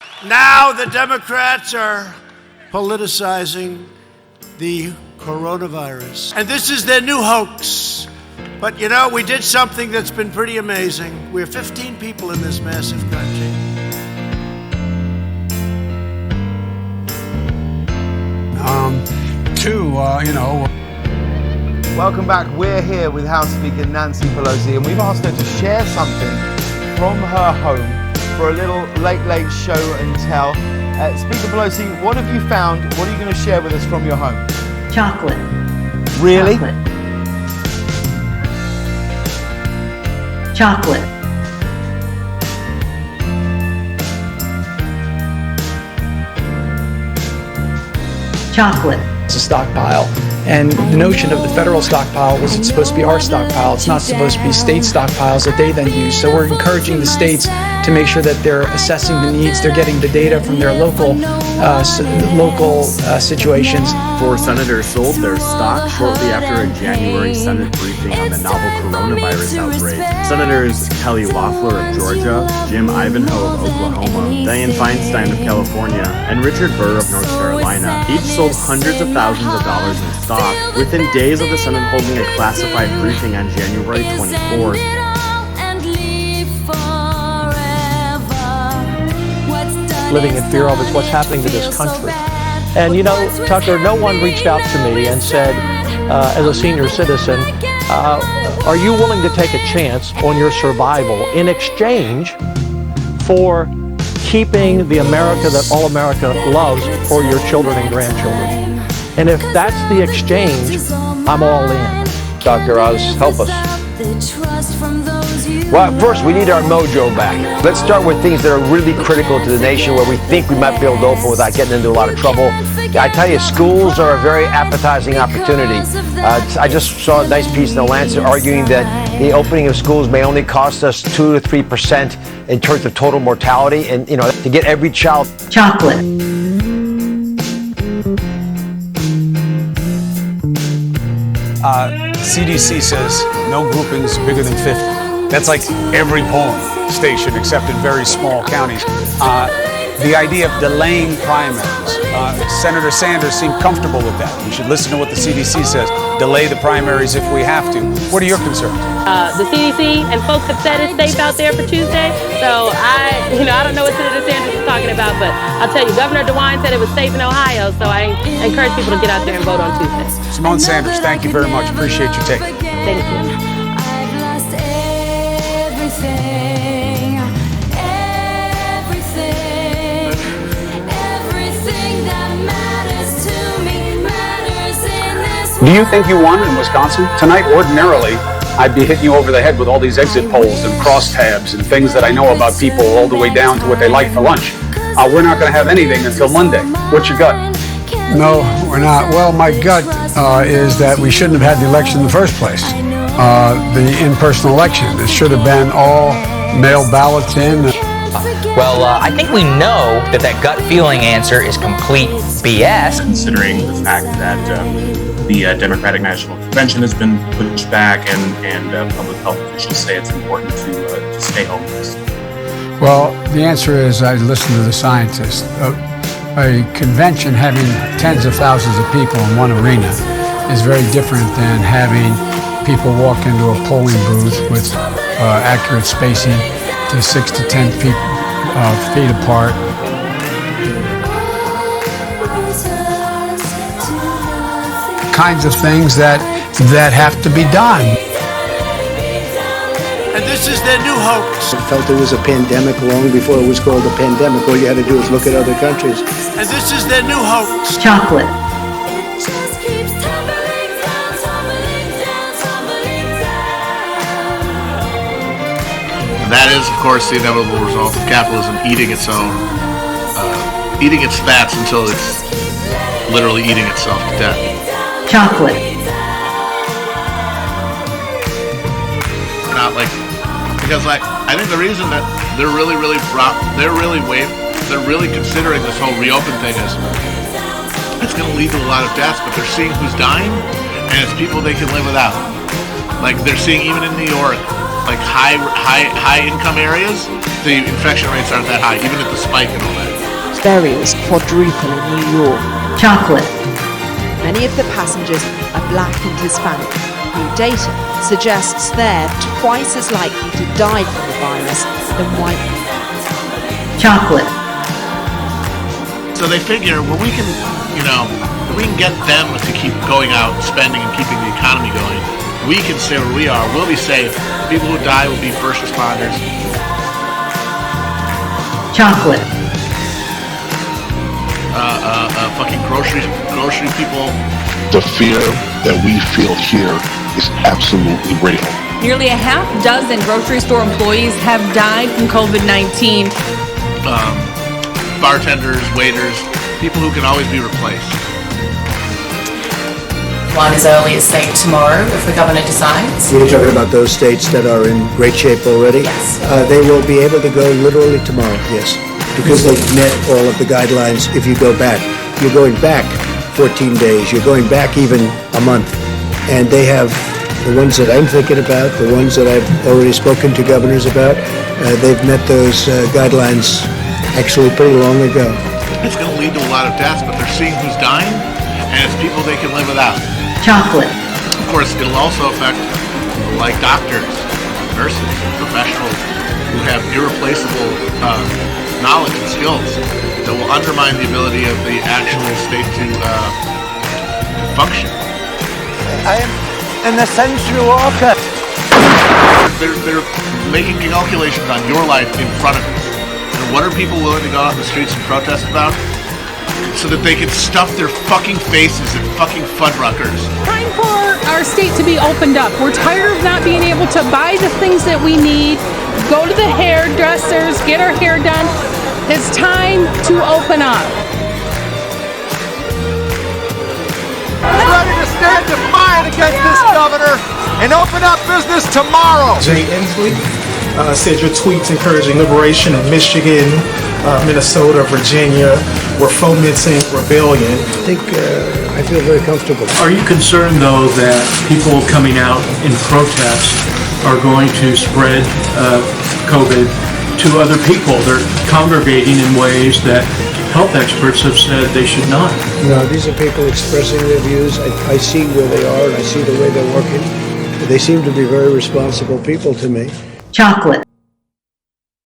Now the Democrats are politicizing the coronavirus. And this is their new hoax. But you know, we did something that's been pretty amazing. We're 15 people in this massive country. Welcome back. We're here with House Speaker Nancy Pelosi, and we've asked her to share something from her home for a little late show and tell. Speaker Pelosi, what have you found? What are you going to share with us from your home? Chocolate. Really? Chocolate. Chocolate. It's a stockpile. And the notion of the federal stockpile was it's supposed to be our stockpile. It's not supposed to be state stockpiles that they then use. So we're encouraging the states to make sure that they're assessing the needs. They're getting the data from their local situations. Four senators sold their stock shortly after a January Senate briefing on the novel coronavirus outbreak. Senators Kelly Loeffler of Georgia, Jim Ivanhoe of Oklahoma, Dianne Feinstein of California, and Richard Burr of North Carolina each sold hundreds of thousands of dollars in stock within days of the Senate holding a classified briefing on January 24th. Living in fear of is what's happening to this country. And you know, Tucker, no one reached out to me and said, as a senior citizen, are you willing to take a chance on your survival in exchange for keeping the America that all America loves for your children and grandchildren? And if that's the exchange, I'm all in. Dr. Oz, help us. Well, first, we need our mojo back. Let's start with things that are really critical to the nation where we think we might be able to open without getting into a lot of trouble. I tell you, schools are a very appetizing opportunity. I just saw a nice piece in the Lancet arguing that the opening of schools may only cost us 2 to 3% in terms of total mortality. And, you know, to get every child... Chocolate. CDC says no groupings bigger than 50. That's like every polling station except in very small counties. The idea of delaying primaries, Senator Sanders seemed comfortable with that. We should listen to what the CDC says. Delay the primaries if we have to. What are your concerns? The CDC and folks have said it's safe out there for Tuesday. So I don't know what Senator Sanders is talking about, but I'll tell you, Governor DeWine said it was safe in Ohio. So I encourage people to get out there and vote on Tuesday. Simone Sanders, thank you very much. Appreciate your take. Thank you. Do you think you won in Wisconsin? Tonight, ordinarily, I'd be hitting you over the head with all these exit polls and crosstabs and things that I know about people all the way down to what they like for lunch. We're not going to have anything until Monday. What's your gut? No, we're not. Well, my gut is that we shouldn't have had the election in the first place. The in-person election. It should have been all mail ballots in. Well, I think we know that gut feeling answer is complete BS. Considering the fact that the Democratic National Convention has been pushed back and public health officials say it's important to stay home. Well, the answer is I listen to the scientists. A convention having tens of thousands of people in one arena is very different than having people walk into a polling booth with accurate spacing to 6 to 10 feet apart. Kinds of things that have to be done. And this is their new hoax. I felt there was a pandemic long before it was called a pandemic. All you had to do is look at other countries. And this is their new hoax. Chocolate. And that is, of course, the inevitable result of capitalism eating its own, eating its fats until it's literally eating itself to death. Chocolate. Not like, because like I think the reason that they're really considering this whole reopen thing is it's going to lead to a lot of deaths, but they're seeing who's dying, and it's people they can live without. Like they're seeing even in New York, like high income areas, the infection rates aren't that high, even at the spike and all that. burials quadruple in New York. Chocolate. Many of the passengers are black and Hispanic. New data suggests they're twice as likely to die from the virus than white people. Chocolate. So they figure, well, we can, if we can get them to keep going out, spending, and keeping the economy going, we can stay where we are. We'll be safe. The people who die will be first responders. Chocolate. Fucking grocery people. The fear that we feel here is absolutely real. Nearly a half dozen grocery store employees have died from COVID-19. Bartenders, waiters, people who can always be replaced. One as early as, say, tomorrow, if the governor decides. You're talking about those states that are in great shape already? Yes. They will be able to go literally tomorrow, yes. Because they've met all of the guidelines if you go back. You're going back 14 days. You're going back even a month. And they have the ones that I'm thinking about, the ones that I've already spoken to governors about. They've met those guidelines actually pretty long ago. It's going to lead to a lot of deaths, but they're seeing who's dying, and it's people they can live without. Chocolate. Of course, it'll also affect, like doctors, nurses, professionals who have irreplaceable knowledge and skills that will undermine the ability of the actual state to function. I am an essential worker. They're making calculations on your life in front of you. And what are people willing to go out in the streets and protest about? So that they can stuff their fucking faces at fucking Fuddruckers. Time for our state to be opened up. We're tired of not being able to buy the things that we need, go to the hairdressers, get our hair done. It's time to open up. Ready to stand defiant against this governor and open up business tomorrow. Jay Inslee said your tweets encouraging liberation in Michigan, Minnesota, Virginia were fomenting rebellion. I feel very comfortable. Are you concerned, though, that people coming out in protest are going to spread COVID to other people? They're congregating in ways that health experts have said they should not. No, these are people expressing their views. I see where they are, and I see the way they're working. They seem to be very responsible people to me. Chocolate.